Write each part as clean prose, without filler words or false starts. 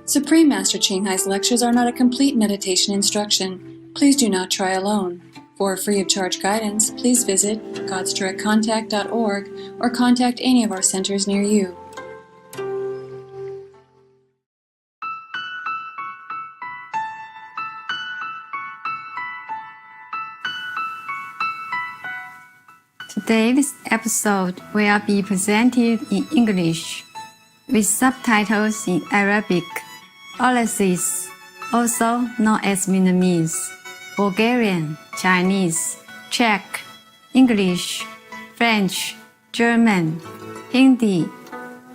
Supreme Master Ching Hai's lectures are not a complete meditation instruction. Please do not try alone. For free of charge guidance, please visit godsdirectcontact.org or contact any of our centers near you. Today's episode will be presented in English with subtitles in Arabic, Aulices, also known as Vietnamese, Bulgarian, Chinese, Czech, English, French, German, Hindi,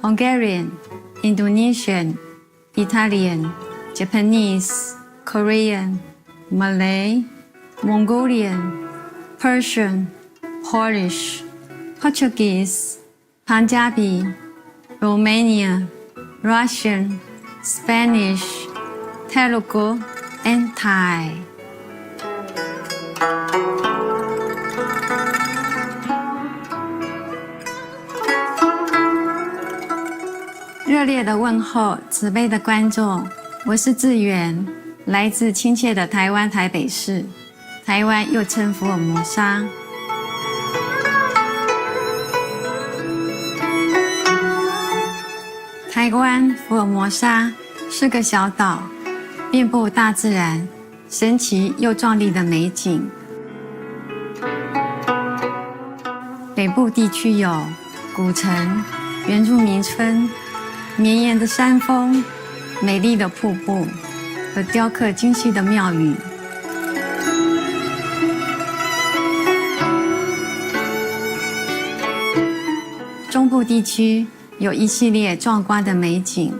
Hungarian, Indonesian, Italian, Japanese, Korean, Malay, Mongolian, Persian, Polish, Portuguese, Punjabi, Romanian, Russian, Spanish, Telugu, and Thai. 热烈的问候，慈悲的观众，我是志远，来自亲切的台湾台北市，台湾又称福尔摩沙。台湾福尔摩沙是个小岛，遍布大自然神奇又壮丽的美景。北部地区有古城、原住民村、绵延的山峰、美丽的瀑布和雕刻精细的庙宇。中部地区有一系列壮观的美景，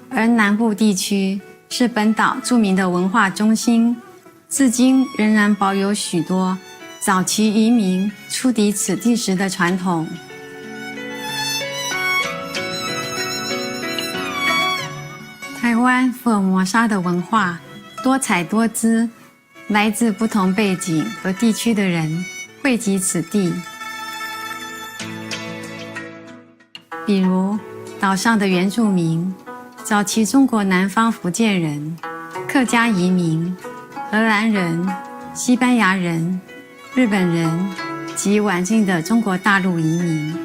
而南部地区是本岛著名的文化中心，至今仍然保有许多早期移民出抵此地时的传统。台湾福尔摩沙的文化多彩多姿，来自不同背景和地区的人汇集此地。比如岛上的原住民、早期中国南方福建人、客家移民、荷兰人、西班牙人、日本人及晚近的中国大陆移民，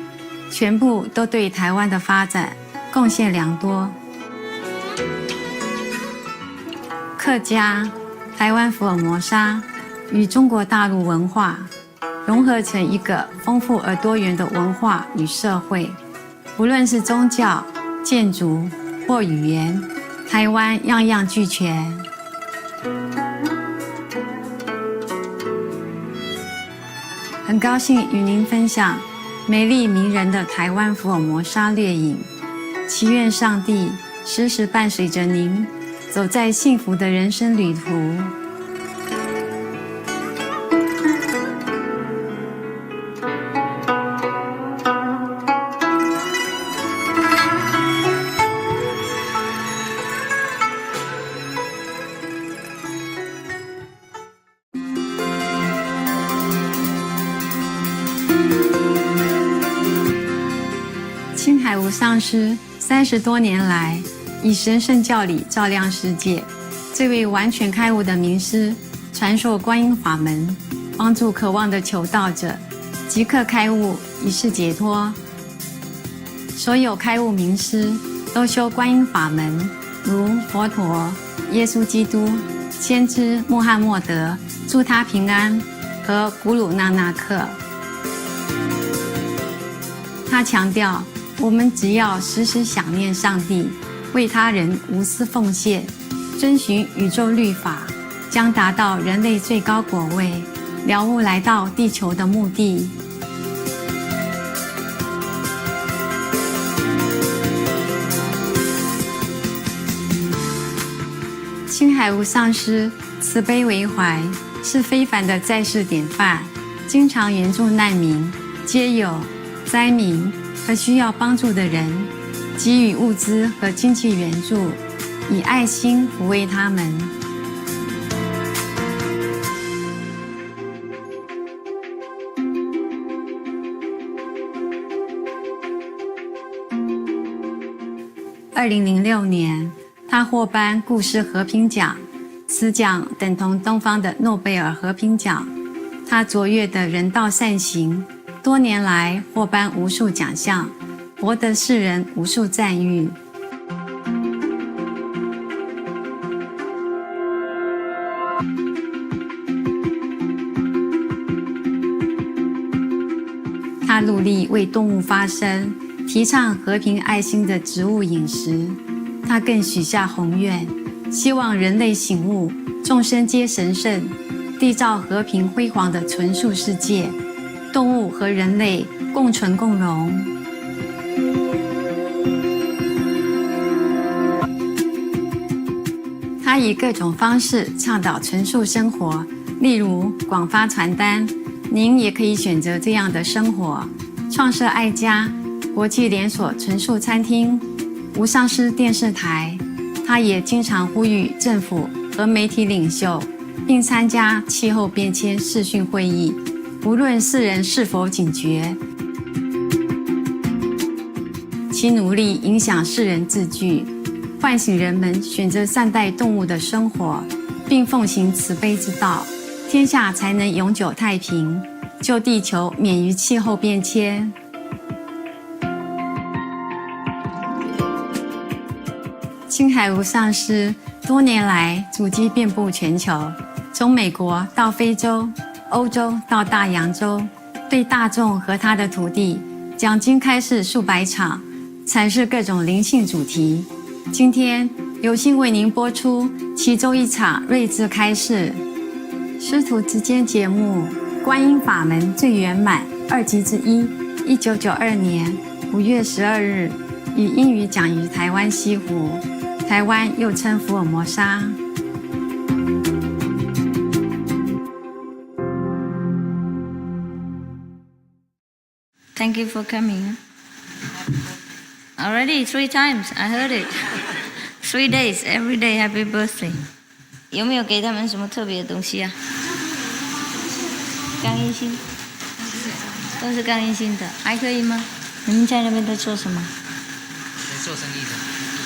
全部都对台湾的发展贡献良多。客家、台湾福尔摩沙与中国大陆文化融合成一个丰富而多元的文化与社会。无论是宗教、建筑或语言，台湾样样俱全。很高兴与您分享美丽迷人的台湾福尔摩沙猎影，祈愿上帝时时伴随着您，走在幸福的人生旅途。青海无上师30多年来以神圣教理照亮世界，这位完全开悟的名师传授观音法门，帮助渴望的求道者即刻开悟，一世解脱。所有开悟名师都修观音法门，如佛陀、耶稣基督、先知穆罕默德祝他平安和古鲁那纳克。他强调，我们只要时时想念上帝，为他人无私奉献，遵循宇宙律法，将达到人类最高果位，了悟来到地球的目的。青海无上师慈悲为怀，是非凡的在世典范，经常援助难民、街友、灾民和需要帮助的人，给予物资和经济援助，以爱心抚慰他们。2006年，他获颁故事和平奖，此奖等同东方的诺贝尔和平奖。他卓越的人道善行，多年来获颁无数奖项，博得世人无数赞誉。他努力为动物发声，提倡和平爱心的植物饮食。他更许下宏愿，希望人类醒悟，众生皆神圣，缔造和平辉煌的纯素世界，动物和人类共存共荣。他以各种方式倡导纯素生活，例如广发传单。您也可以选择这样的生活，创设爱家国际连锁纯素餐厅、无上师电视台。他也经常呼吁政府和媒体领袖，并参加气候变迁视讯会议，无论世人是否警觉，其努力影响世人自具，唤醒人们选择善待动物的生活，并奉行慈悲之道，天下才能永久太平，救地球免于气候变迁。青海无上师多年来足迹遍布全球，从美国到非洲、欧洲到大洋洲，对大众和他的徒弟讲经开示数百场，阐释各种灵性主题。今天有幸为您播出其中一场睿智开示。师徒之间节目《观音法门最圆满》2集之一，1992年5月12日，以英语讲于台湾西湖，台湾又称福尔摩沙。Thank you for coming. Already 3 times, I heard it. 3 days, every day, happy birthday. 有没有给他们什么特别的东西啊？刚印心，都是刚印心的，还可以吗？你们在那边在做什么？做生意的。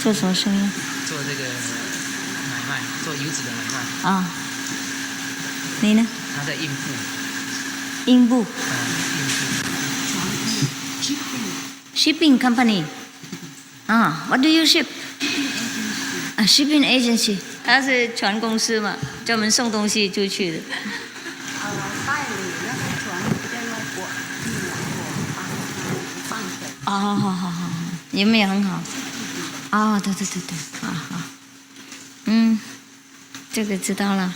做什么生意？做这个买卖，做油脂的买卖。啊。你呢？他在印布。印布。印布。Shipping company. 啊 ，What do you ship? 啊 ，shipping agency. 他是船公司嘛，专门送东西出去的。哦，好，有没有很好？哦，对，好，这个知道了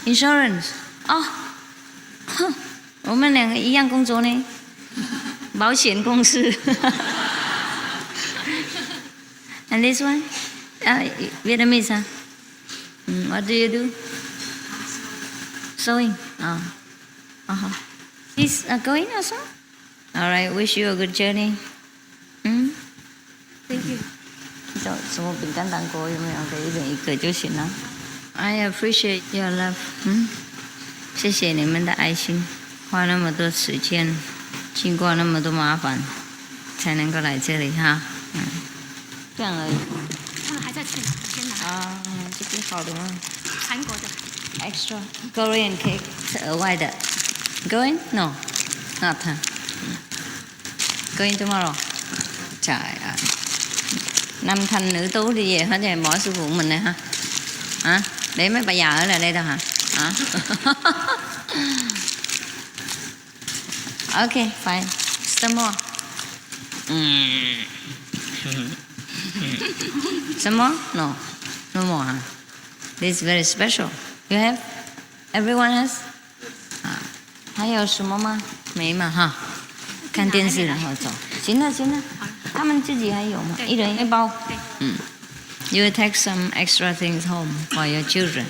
，insurance， 哦，哼，我们两个一样工作呢，保险公司。And this one, Vietnamese, huh? What do you do? Sewing. He's going also? All right, wish you a good journey. Thank you. 什么饼干糖果有没有？给一人一个就行了。I appreciate your love. 谢谢你们的爱心，花那么多时间，经过那么多麻烦，才能够来这里哈。这样而已。他们还在吃，先拿。啊，这个好的吗？韩国的。Extra Korean cake 是额外的。Going? No, not. Going tomorrow. Trời ơi. năm thanh nữ tú đi về hết rồi, bỏ sư phụ mình này ha. Hả? Để mấy bà già ở lại đây đâu hả? Hả? Okay, fine. Some more. Some more? No. No more, huh? This is very special. You have? Everyone has? 还有什么吗？没嘛哈。看电视然后走。行了，他们自己还有吗？一人一包。You will take some extra things home for your children.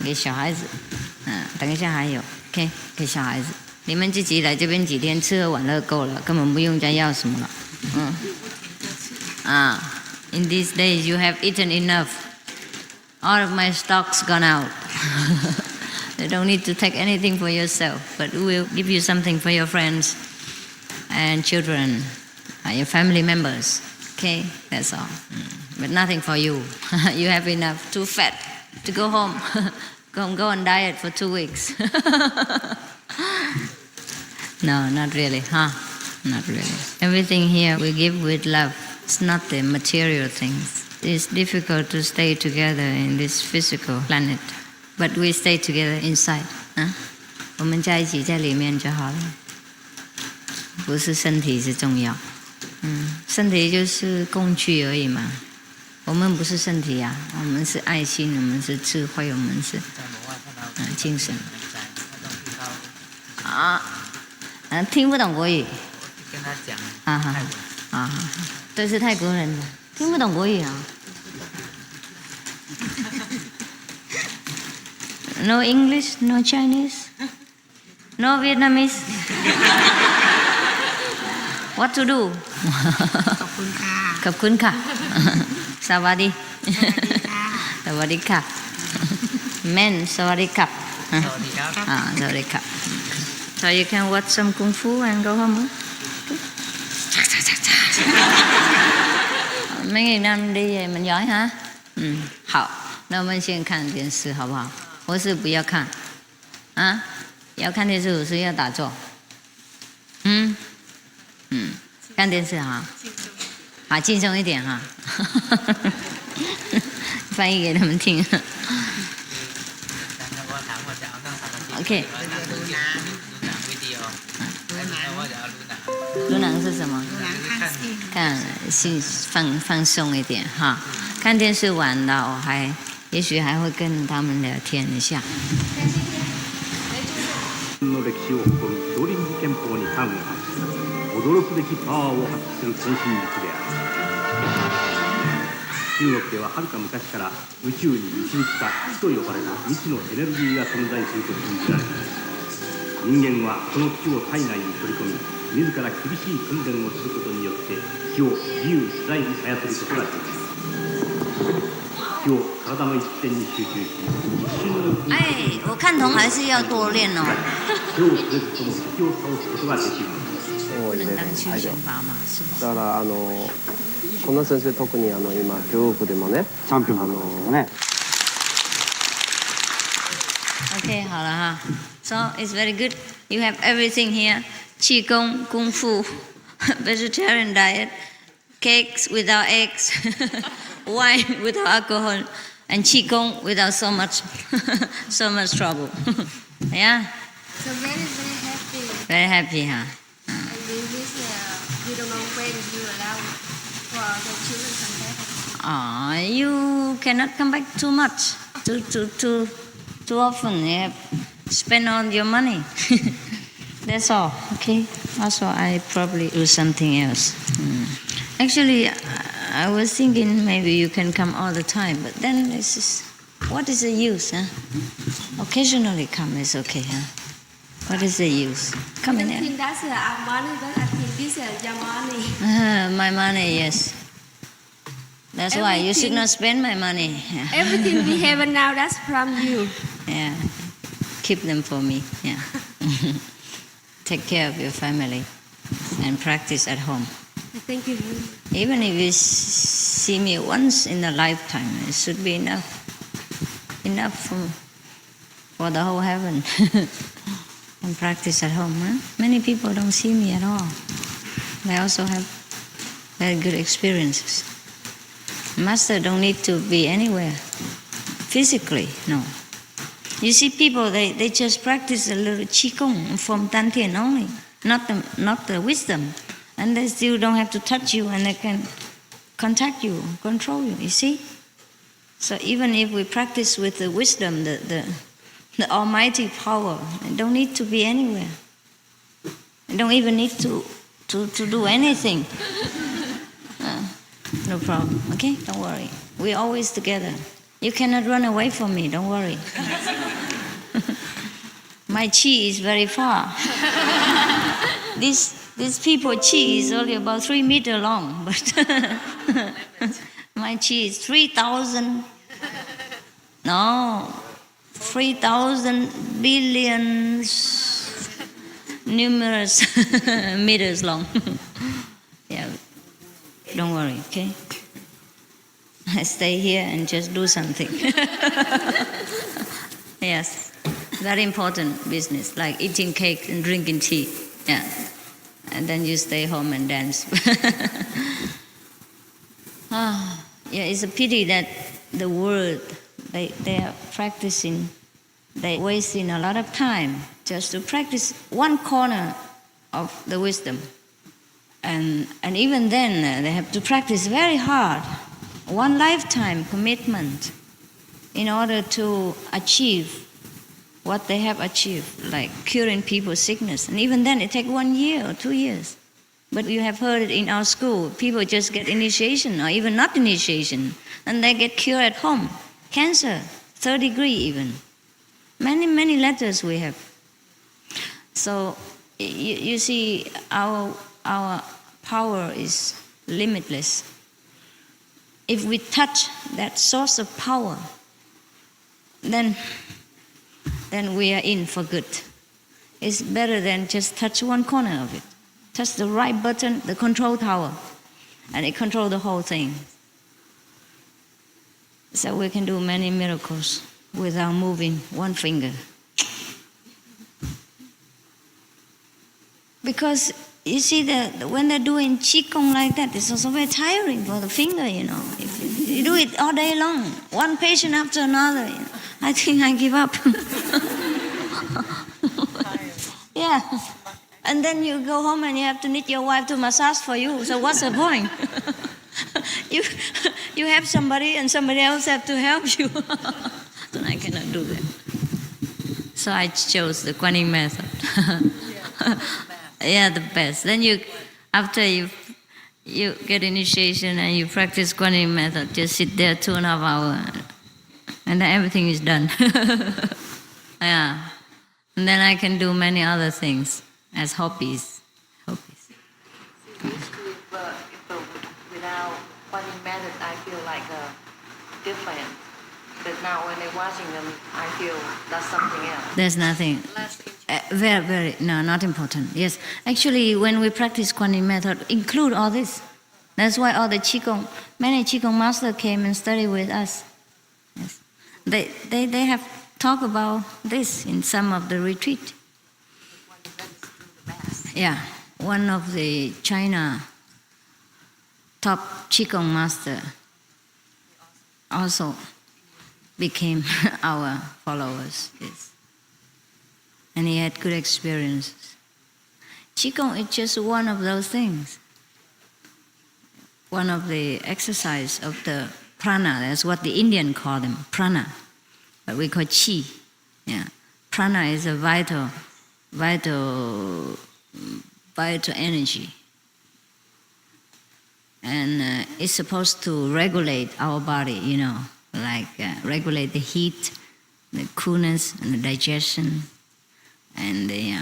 给小孩子。等一下还有 ，OK， 给小孩子。你们自己来这边几天，吃喝玩乐够了，根本不用再要什么了。In these days you have eaten enough. All of my stock's gone out. You don't need to take anything for yourself, but we will give you something for your friends and children your family members. Okay, that's all. But nothing for you. You have enough. Too fat to go home. Go on diet for 2 weeks. No, not really, huh? Not really. Everything here we give with love. It's not the material things. It's difficult to stay together in this physical planet, but we stay together inside. 我们在一起在里面就好了，不是身体是重要。身体就是工具而已嘛。我们不是身体啊，我们是爱心，我们是智慧，我们是精神。听不懂国语。跟他讲。都是泰国人，听不懂国语啊。No English, no Chinese, no Vietnamese. What to do? ขอบคุณค่ะ ขอบคุณค่ะ สวัสดี สวัสดีค่ะ Men สวัสดีครับ สวัสดีครับ สวัสดีครับ So you can watch some kung fu and go home. Mấy người nam đi về mình giỏi hả? 好，那我们先看电视好不好？或是不要看？要看电视，我是要打坐。看电视哈，轻松一点哈。翻译给他们听。OK。ดูหนัง是什么？看心放松一点哈。看电视完了，也许还会跟他们聊天一下。の歴史を誇る少林寺拳法に端を発し驚くべきパワーを発揮する先進術である。中国でははるか昔から宇宙に導きた気と呼ばれる未知のエネルギーが存在すると信じられています。人間はこの気を体内に取り込み自ら厳しい訓練をすることによって気を自由自在に操ることができます。気を体の一点に集中し一瞬のうちに我看懂还是要多练哦。手を触れずとも敵を倒すことができるのです。不能当休闲法嘛，是不是？だからこの先生特に今中国でもねチャンピオンね。OK， 好了哈。So it's very good. You have everything here: qigong, kung fu, vegetarian diet, cakes without eggs, wine without alcohol, and qigong without so much trouble. Yeah. So very happy. Very happy, huh? And we don't know when you allow for the children come back. You cannot come back too much, too often. You have spend all your money. That's all, okay? Also, I probably do something else. Actually, I was thinking maybe you can come all the time, but then it's just, what is the use, huh? Occasionally come is okay, huh? What is the use? Come in I there. think that's our money, but I think this is your money. My money, yes. That's why you should not spend my money. Everything we have now, that's from you. Yeah. Keep them for me. Yeah. Take care of your family and practice at home. Thank you. Even if you see me once in a lifetime, it should be enough. Enough for the whole heaven. And practice at home. Huh? Many people don't see me at all. They also have very good experiences. Master don't need to be anywhere. Physically, no. You see people, they just practice a little qigong from Dantian only, not the wisdom. And they still don't have to touch you and they can contact you, control you, you see? So even if we practice with the wisdom, the almighty power, it don't need to be anywhere. You don't even need to do anything. No problem, okay? Don't worry. We're always together. You cannot run away from me, don't worry. My chi is very far. These people chi is only about 3 meters long, but my chi is 3,000 billions numerous meters long. Yeah. Don't worry, okay? Stay here and just do something. Yes, very important business, like eating cake and drinking tea. Yeah, and then you stay home and dance. Yeah, it's a pity that the world, they are practicing, they wasting a lot of time just to practice one corner of the wisdom. And even then, they have to practice very hard, one lifetime commitment in order to achieve what they have achieved, like curing people's sickness. And even then, it takes 1 year or 2 years. But you have heard it in our school, people just get initiation or even not initiation, and they get cured at home. Cancer, 3rd degree even. Many, many letters we have. So you see, our power is limitless. If we touch that source of power, then we are in for good. It's better than just touch one corner of it. Touch the right button, the control tower, and it controls the whole thing. So we can do many miracles without moving one finger. Because you see, when they're doing Qigong like that, it's also very tiring for the finger, you know. If you do it all day long, one patient after another, you know, I think I give up. Yeah. And then you go home and you have to need your wife to massage for you. So what's the point? You have somebody and somebody else have to help you. So I cannot do that. So I chose the Quan Yin Method. Yeah, the best. Then after you get initiation and you practice Quan Yin Method, just sit there 2.5 hours, and then everything is done. Yeah. And then I can do many other things as hobbies. Without Quan Yin Method, I feel like different. But now when they're watching them, I feel that's something else. There's nothing. Very, no, not important. Yes. Actually, when we practice Quan Yin Method, include all this. That's why all the Qigong, many Qigong masters came and studied with us. Yes. They have talked about this in some of the retreat. Yeah. One of the China top Qigong master also became our followers. Yes. And he had good experiences. Qigong is just one of those things. One of the exercise of the prana, that's what the Indian call them, prana. But we call chi. Yeah. Prana is a vital energy. And it's supposed to regulate our body, you know, like regulate the heat, the coolness, and the digestion, and the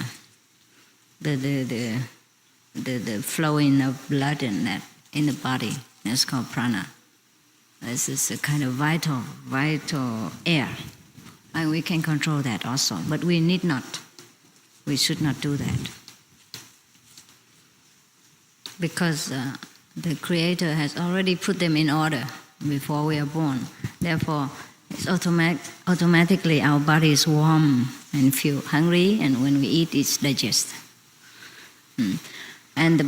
flowing of blood and that in the body. That's called prana. This is a kind of vital air, and we can control that also. But we need not. We should not do that because the Creator has already put them in order before we are born. Therefore, it's automatically our body is warm and feel hungry, and when we eat, it's digest. And the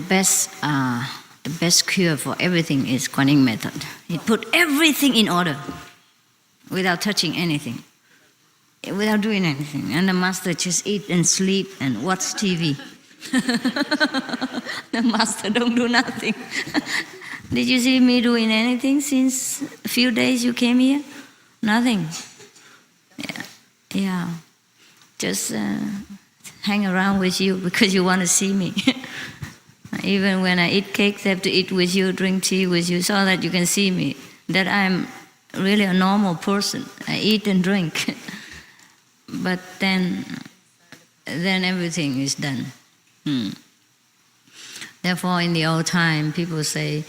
best cure for everything is Quan Yin Method. It put everything in order without touching anything, without doing anything. And the master just eat and sleep and watch TV. The master don't do nothing. Did you see me doing anything since a few days you came here? Nothing. Yeah. Just hang around with you because you want to see me. Even when I eat cakes, I have to eat with you, drink tea with you, so that you can see me, that I'm really a normal person. I eat and drink. But then everything is done. Therefore, in the old time, people say,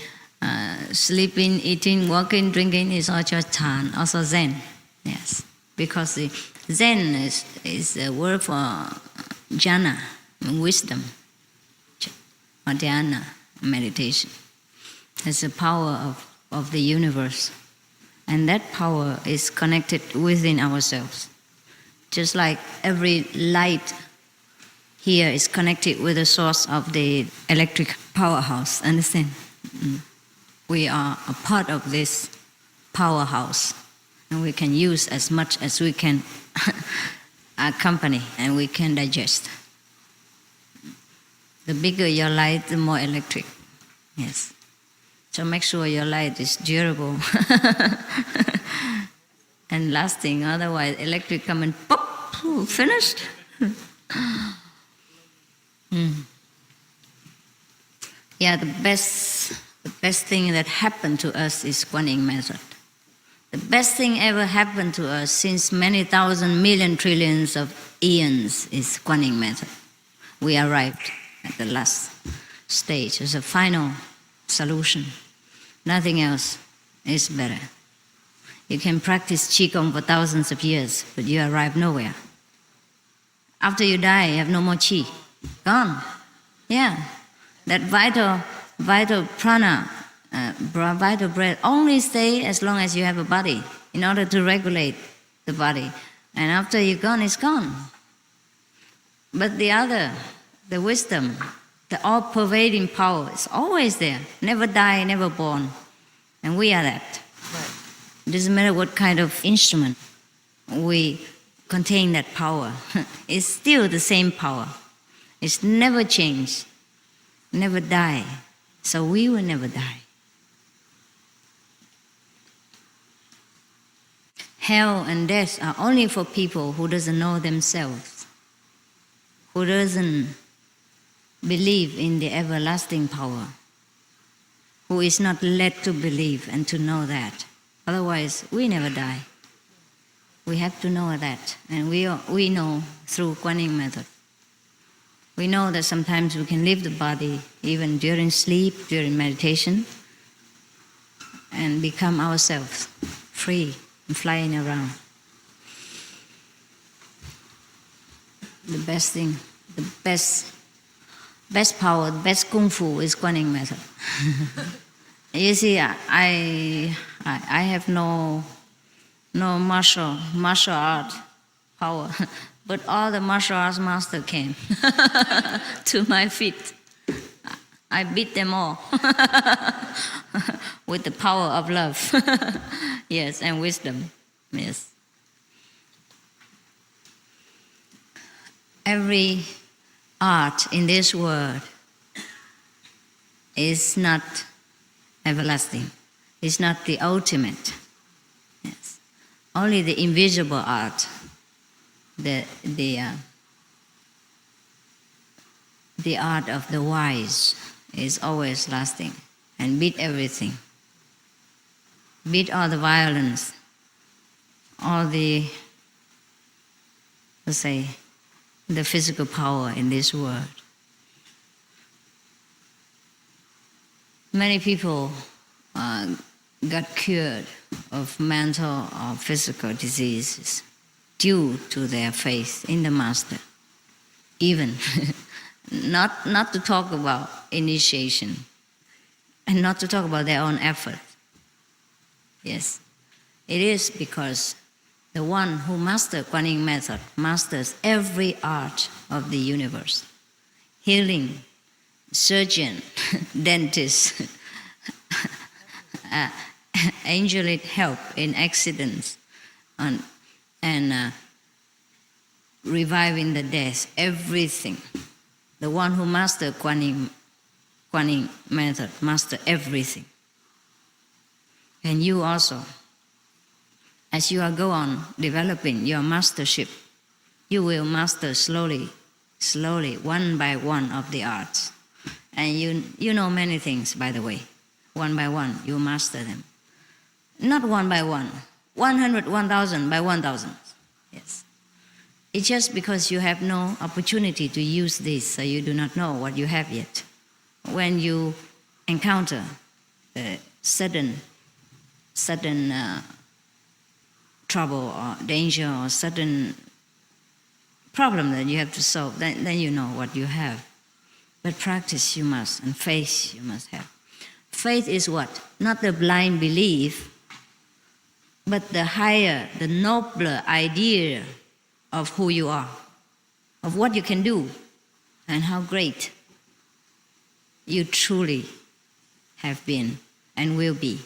sleeping, eating, walking, drinking is all just Chan, also Zen. Yes, because the Zen is a word for jhana, wisdom, or dhyana, meditation. It's the power of the universe. And that power is connected within ourselves. Just like every light here is connected with the source of the electric powerhouse. Understand? We are a part of this powerhouse. And we can use as much as we can accompany and we can digest. The bigger your light, the more electric. Yes. So make sure your light is durable and lasting. Otherwise, electric come and pop, finished. Yeah, the best thing that happened to us is Quan Yin Method. The best thing ever happened to us since many thousand million trillions of eons is Quan Yin Method. We arrived at the last stage as a final solution. Nothing else is better. You can practice Qigong for thousands of years, but you arrive nowhere. After you die, you have no more Qi. Gone. Yeah. That vital prana, vital breath, only stay as long as you have a body in order to regulate the body. And after you're gone, it's gone. But the wisdom, the all-pervading power is always there. Never die, never born. And we are that. It doesn't matter what kind of instrument we contain that power. It's still the same power. It's never changed, never die. So we will never die. Hell and death are only for people who doesn't know themselves, who doesn't believe in the everlasting power, who is not led to believe and to know that. Otherwise, we never die. We have to know that, and we know through Quan Yin Method. We know that sometimes we can leave the body even during sleep, during meditation, and become ourselves, free and flying around. The best thing, the best power, the best kung fu is Quan Yin Method. You see, I have no martial art power, but all the martial arts master came to my feet. I beat them all with the power of love, yes, and wisdom, yes. Every art in this world is not everlasting. It's not the ultimate. Yes. Only the invisible art, the art of the wise is always lasting and beat everything. Beat all the violence, all the, let's say, the physical power in this world. Many people got cured of mental or physical diseases due to their faith in the Master. Even not to talk about initiation and not to talk about their own effort. Yes, it is because the one who masters Quan Yin Method masters every art of the universe. Healing, surgeon, dentist, angelic help in accidents, and reviving the dead, everything. The one who masters Quan Yin Method masters everything. And you also, as you go on developing your mastership, you will master slowly, one by one of the arts. And you know many things, by the way. One by one, you master them. Not one by one, 100, 1,000 by 1,000. Yes. It's just because you have no opportunity to use this, so you do not know what you have yet. When you encounter sudden trouble or danger or sudden problem that you have to solve, then you know what you have. But practice you must, and faith you must have. Faith is what? Not the blind belief, but the higher, the nobler idea of who you are, of what you can do, and how great you truly have been and will be.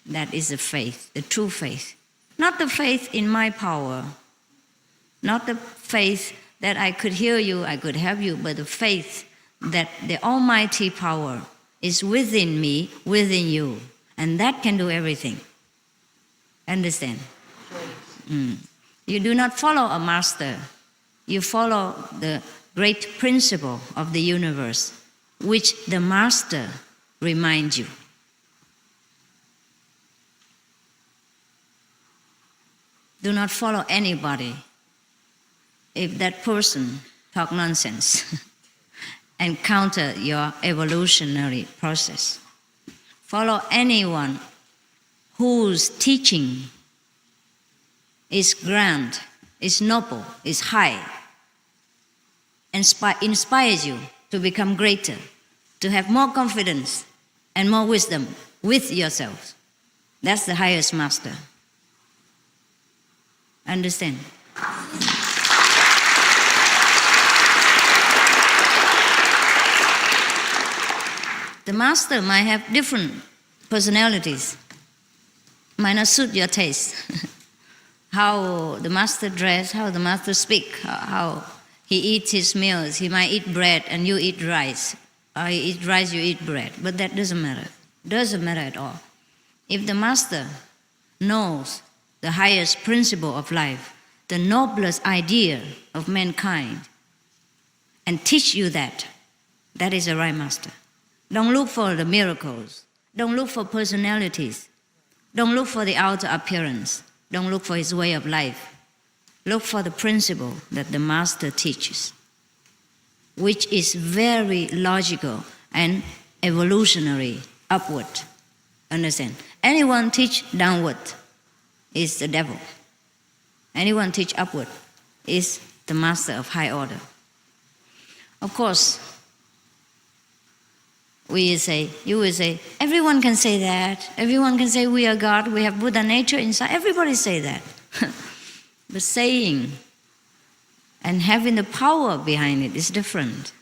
That is the faith, the true faith. Not the faith in my power, not the faith that I could heal you, I could help you, but the faith that the almighty power is within me, within you, and that can do everything. Understand? You do not follow a master, you follow the great principle of the universe, which the master reminds you. Do not follow anybody if that person talk nonsense and counter your evolutionary process. Follow anyone whose teaching is grand, is noble, is high, inspires you to become greater, to have more confidence and more wisdom with yourself. That's the highest master. Understand? The master might have different personalities, might not suit your taste. How the master dress, how the master speak, how he eats his meals. He might eat bread and you eat rice. Or he eat rice, you eat bread. But that doesn't matter. Doesn't matter at all. If the master knows the highest principle of life, the noblest idea of mankind, and teach you that, that is a right master. Don't look for the miracles. Don't look for personalities. Don't look for the outer appearance. Don't look for his way of life. Look for the principle that the master teaches, which is very logical and evolutionary, upward. Understand? Anyone teach downward is the devil. Anyone teach upward is the master of high order. Of course, you will say, everyone can say that. Everyone can say we are God, we have Buddha nature inside. Everybody say that. But saying and having the power behind it is different.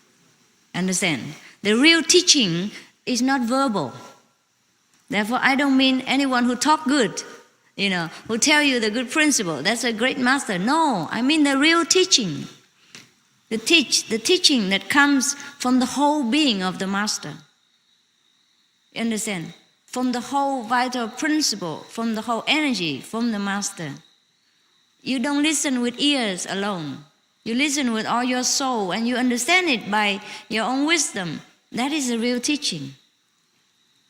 Understand? The real teaching is not verbal. Therefore, I don't mean anyone who talk good, who tell you the good principle. That's a great master. No, I mean the real teaching. The teaching that comes from the whole being of the master. You understand? From the whole vital principle, from the whole energy, from the master. You don't listen with ears alone. You listen with all your soul and you understand it by your own wisdom. That is the real teaching.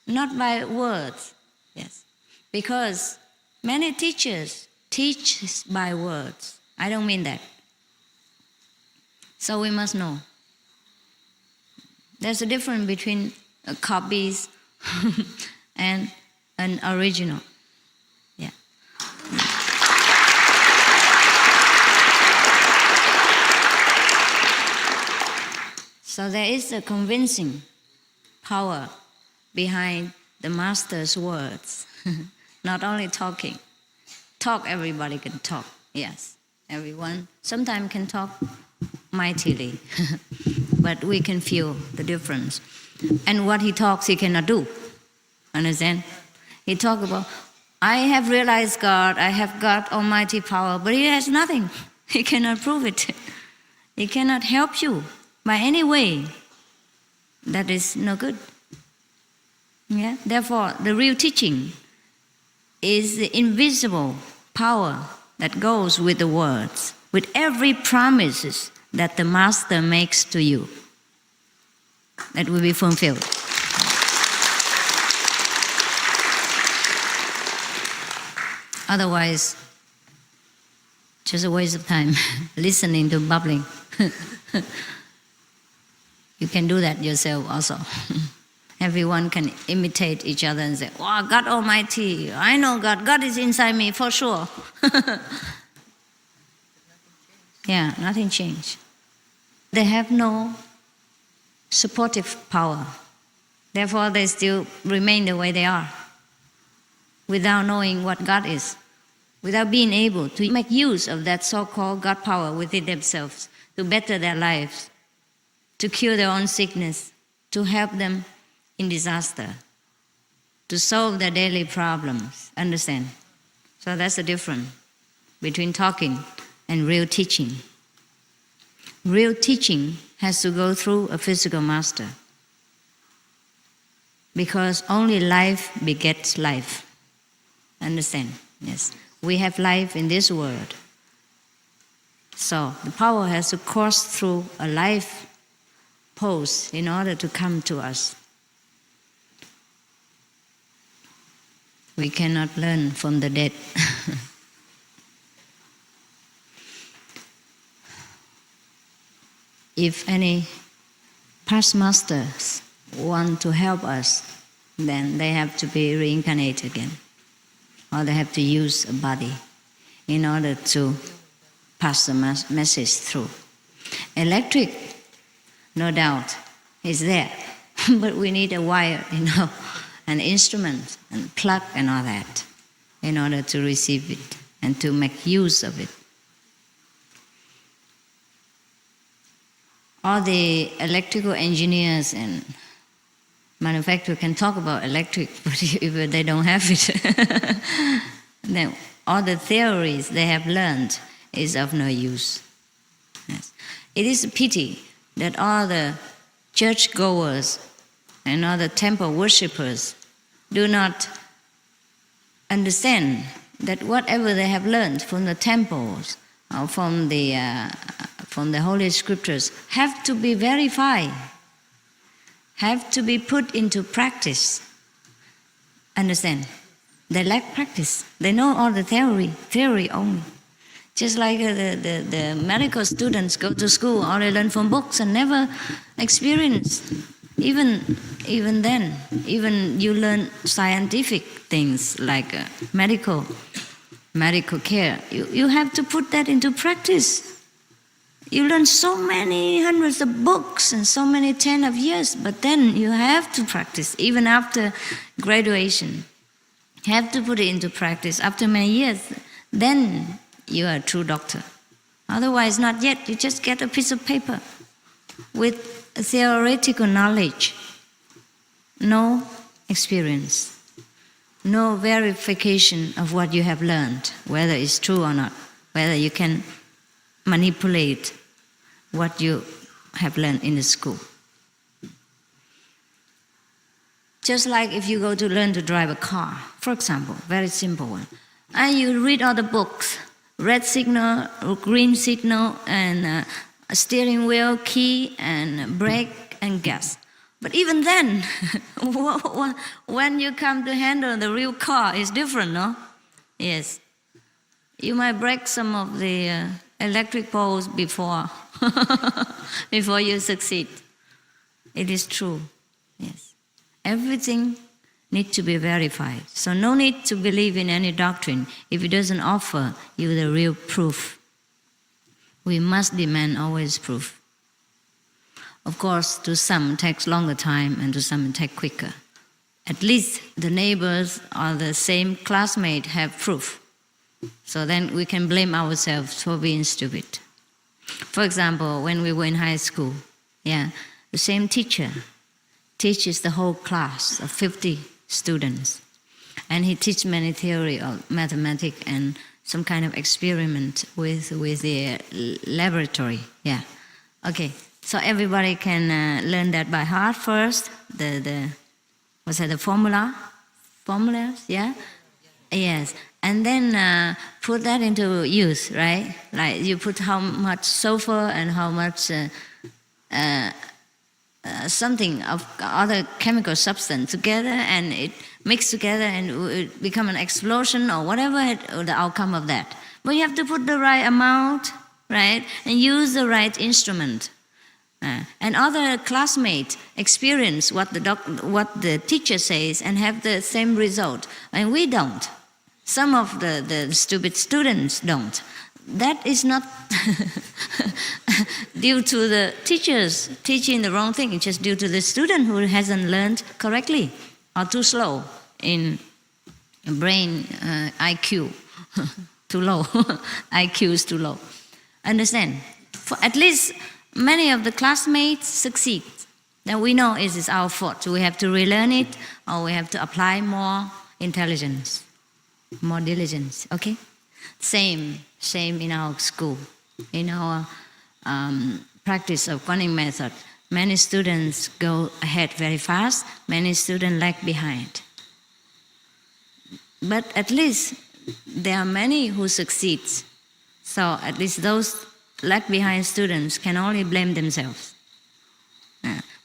Not by words. Yes. Because many teachers teach by words. I don't mean that. So we must know. There's a difference between copies and an original. Yeah. So there is a convincing power behind the master's words. Not only talking. Talk, everybody can talk. Yes, everyone sometimes can talk mightily. But we can feel the difference. And what he talks, he cannot do. Understand? He talks about, I have realized God, I have got almighty power, but he has nothing. He cannot prove it. He cannot help you by any way. That is no good. Yeah? Therefore, the real teaching is the invisible power that goes with the words, with every promises that the master makes to you. That will be fulfilled. Otherwise, just a waste of time listening to babbling. You can do that yourself also. Everyone can imitate each other and say, wow, God Almighty, I know God. God is inside me for sure. Yeah, nothing changed. They have no supportive power. Therefore, they still remain the way they are, without knowing what God is, without being able to make use of that so-called God power within themselves to better their lives, to cure their own sickness, to help them in disaster, to solve their daily problems. Understand? So that's the difference between talking and real teaching. Real teaching has to go through a physical master, because only life begets life. Understand? Yes. We have life in this world. So the power has to course through a life pose in order to come to us. We cannot learn from the dead. If any past masters want to help us, then they have to be reincarnated again, or they have to use a body in order to pass the message through. Electric, no doubt, is there, but we need a wire, an instrument, and plug and all that in order to receive it and to make use of it. All the electrical engineers and manufacturers can talk about electric, but if they don't have it, then all the theories they have learned is of no use. Yes. It is a pity that all the churchgoers and all the temple worshippers do not understand that whatever they have learned from the temples or from the Holy Scriptures have to be verified, have to be put into practice. Understand? They lack practice. They know all the theory only. Just like the medical students go to school, all they learn from books and never experience. Even then, even you learn scientific things like medical care, you have to put that into practice. You learn so many hundreds of books and so many 10 of years, but then you have to practice, even after graduation. You have to put it into practice. After many years, then you are a true doctor. Otherwise, not yet. You just get a piece of paper with theoretical knowledge, no experience, no verification of what you have learned, whether it's true or not, whether you can manipulate what you have learned in the school. Just like if you go to learn to drive a car, for example, very simple one, and you read all the books, red signal, green signal, and a steering wheel, key, and brake, and gas. But even then, when you come to handle the real car, it's different, no? Yes. You might break some of the electric poles before you succeed. It is true, yes. Everything needs to be verified. So no need to believe in any doctrine if it doesn't offer you the real proof. We must demand always proof. Of course, to some it takes longer time and to some it takes quicker. At least the neighbors or the same classmate have proof. So then we can blame ourselves for being stupid. For example, when we were in high school, the same teacher teaches the whole class of 50 students. And he teaches many theory of mathematics and some kind of experiment with the laboratory. Yeah. Okay. So everybody can learn that by heart first. The formulas? Yeah. Yes. And then put that into use, right? Like you put how much sulfur and how much something of other chemical substance together, and it mixed together and it become an explosion or whatever the outcome of that. But you have to put the right amount, right? And use the right instrument. And other classmates experience what the teacher says and have the same result. And we don't. Some of the stupid students don't. that is not due to the teachers teaching the wrong thing. It's just due to the student who hasn't learned correctly or too slow in brain IQ. Too low. IQ is too low. Understand? For at least many of the classmates succeed. Then we know it is our fault. We have to relearn it, or we have to apply more intelligence, more diligence. Okay? Same in our school. In our practice of Quan Yin Method, many students go ahead very fast, many students lag behind. But at least there are many who succeed. So at least those lag behind students can only blame themselves.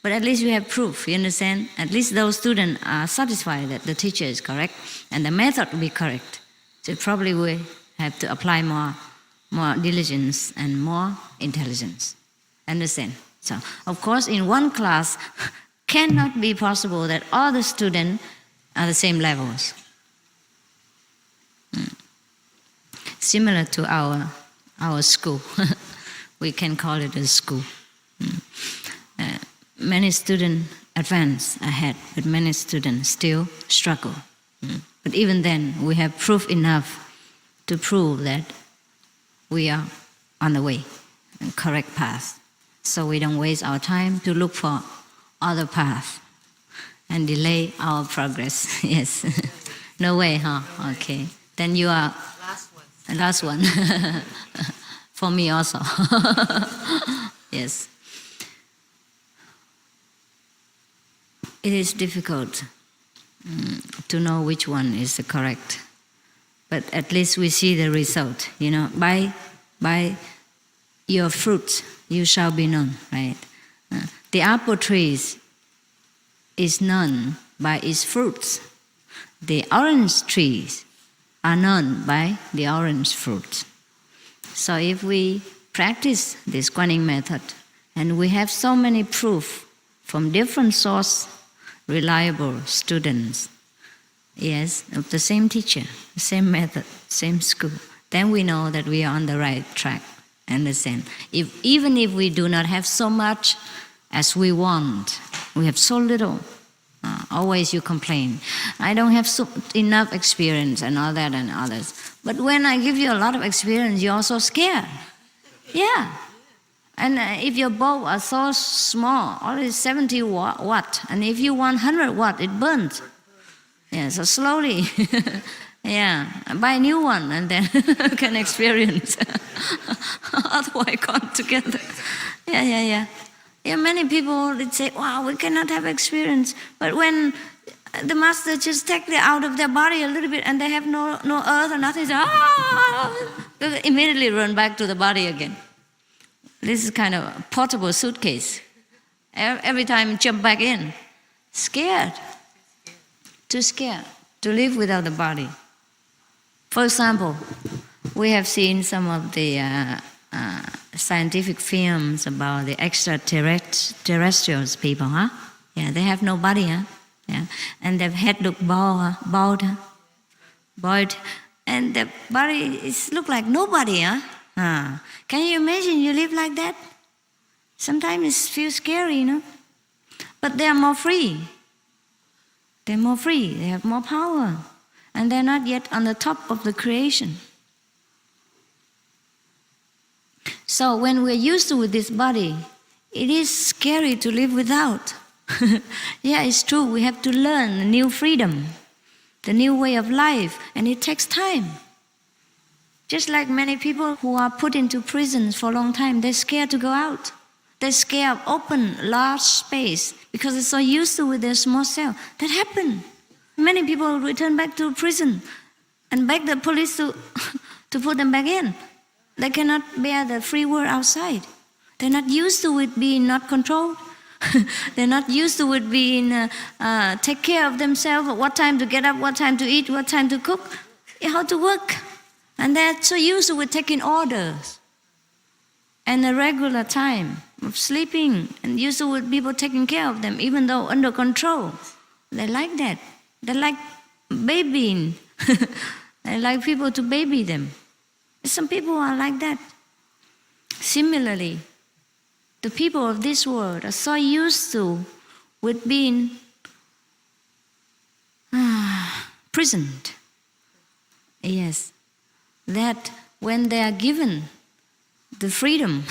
But at least we have proof, you understand? At least those students are satisfied that the teacher is correct and the method will be correct. So probably we have to apply more diligence and more intelligence. Understand? So, of course, in one class, cannot be possible that all the students are the same levels. Similar to our school. We can call it a school. Many students advance ahead, but many students still struggle. But even then, we have proof enough to prove that we are on the way, the correct path. So we don't waste our time to look for other paths and delay our progress. Yes. No way, huh? Okay. Then you are last one. For me also. Yes. It is difficult to know which one is the correct. But at least we see the result. You know, by your fruits you shall be known, right? The apple tree is known by its fruits. The orange trees are known by the orange fruits. So if we practice this Quan Yin Method, and we have so many proof from different sources, reliable students, yes, of the same teacher, the same method, same school, then we know that we are on the right track. Understand? Even if we do not have so much as we want, we have so little. Always you complain, I don't have enough experience and all that and others. But when I give you a lot of experience, you're also scared. Yeah. And if your bulb are so small, only 70 watt, and if you want 100 watt, it burns. Yeah, so slowly, yeah, buy a new one and then can experience. Otherwise, gone together. Yeah. Yeah, many people would say, wow, we cannot have experience. But when the master just take it out of their body a little bit and they have no earth or nothing, they immediately run back to the body again. This is kind of a portable suitcase. Every time jump back in. Scared. Too scared to live without the body. For example, we have seen some of the scientific films about the extraterrestrials people, huh? Yeah, they have no body, huh? Yeah, and their head look bald, and their body look like nobody, huh? Can you imagine you live like that? Sometimes it feels scary, you know. But they are more free. They're more free. They have more power, and they're not yet on the top of the creation. So when we're used to with this body, it is scary to live without. Yeah, it's true. We have to learn a new freedom, the new way of life, and it takes time. Just like many people who are put into prisons for a long time, they're scared to go out. They're scared of open, large space because they're so used to with their small cell. That happened. Many people return back to prison and beg the police to put them back in. They cannot bear the free world outside. They're not used to it being not controlled. They're not used to it being take care of themselves, what time to get up, what time to eat, what time to cook, how to work. And they're so used to it taking orders and a regular time of sleeping and used to with people taking care of them, even though under control. They like that. They like babying. They like people to baby them. Some people are like that. Similarly, the people of this world are so used to with being prisoned. Yes, that when they are given the freedom,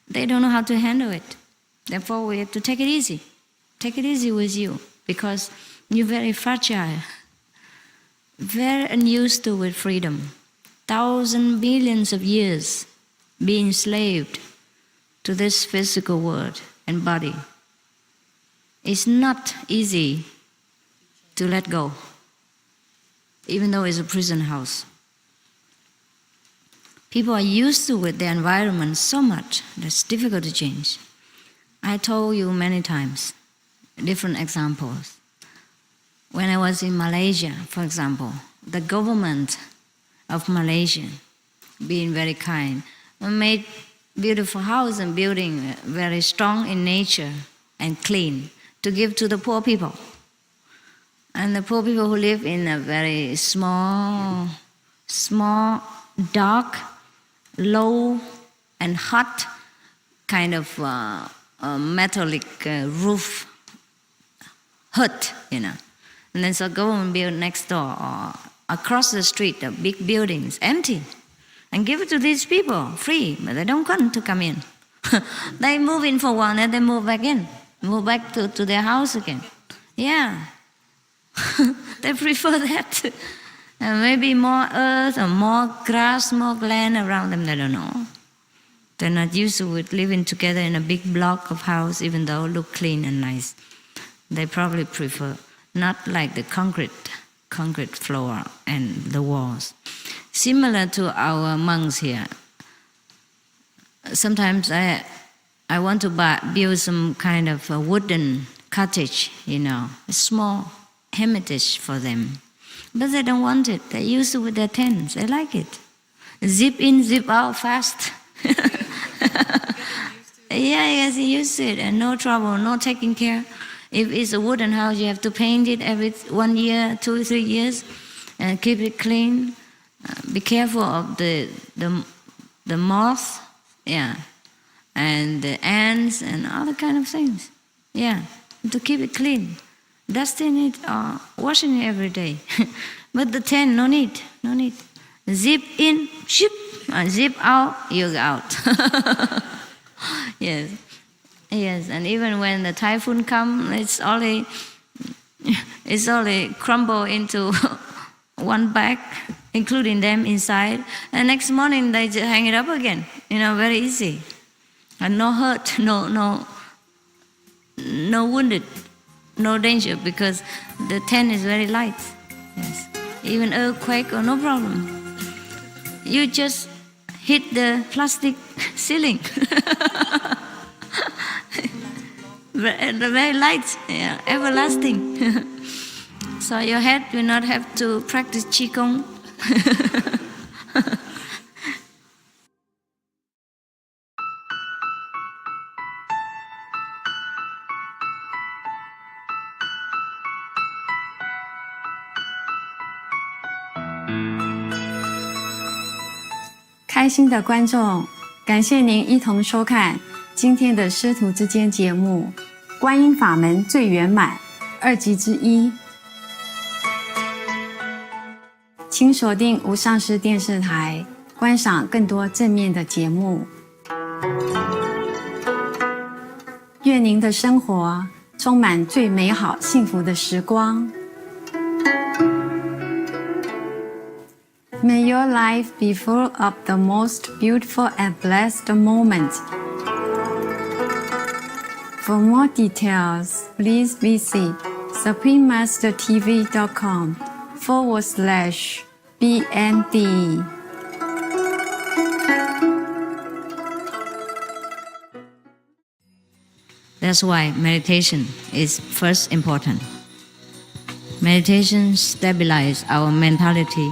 they don't know how to handle it. Therefore, we have to take it easy. Take it easy with you, because you're very fragile, very unused to with freedom. Thousands, billions of years being enslaved to this physical world and body. It's not easy to let go, even though it's a prison house. People are used to with their environment so much that it's difficult to change. I told you many times, different examples. When I was in Malaysia, for example, the government of Malaysia, being very kind, made beautiful house and building very strong in nature and clean to give to the poor people. And the poor people who live in a very small, dark, low and hot kind of metallic roof hut, And then so government build next door or across the street, the big buildings, empty, and give it to these people free, but they don't want to come in. They move in for one and then move back in, move back to their house again. Yeah, they prefer that. And maybe more earth or more grass, more land around them, they don't know. They're not used to it living together in a big block of house, even though it look clean and nice. They probably prefer not like the concrete floor and the walls. Similar to our monks here. Sometimes I want to build some kind of a wooden cottage, a small hermitage for them. But they don't want it. They're used to with their tents. They like it. Zip in, zip out fast. Yeah, yes, used to it, and no trouble, no taking care. If it's a wooden house, you have to paint it every 1 year, 2 or 3 years, and keep it clean. Be careful of the moth, and the ants and other kind of things. Yeah, to keep it clean. Dusting it or washing it every day. But the tent, no need. Zip in, ship, zip out, you're out. Yes, and even when the typhoon comes, it's only crumble into one bag, including them inside. And next morning they just hang it up again. Very easy, and no hurt, no wounded, no danger, because the tent is very light. Yes, even earthquake or no problem. You just hit the plastic ceiling. Very light, everlasting. So your head will not have to practice Qigong.开心的观众，感谢您一同收看今天的师徒之间节目《观音法门最圆满》2集之1。请锁定无上师电视台，观赏更多正面的节目。愿您的生活充满最美好幸福的时光。May your life be full of the most beautiful and blessed moments. For more details, please visit suprememastertv.com/BND. That's why meditation is first important. Meditation stabilizes our mentality,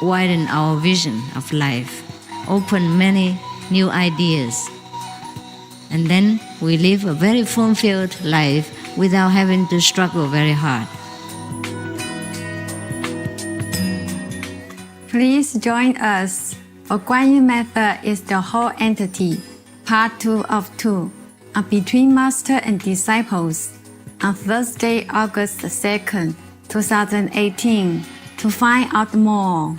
widen our vision of life, open many new ideas, and then we live a very fulfilled life without having to struggle very hard. Please join us A Quan Yin Method is the whole entity, part 2 of 2, between Master and Disciples, on Thursday, August 2nd, 2018. To find out more,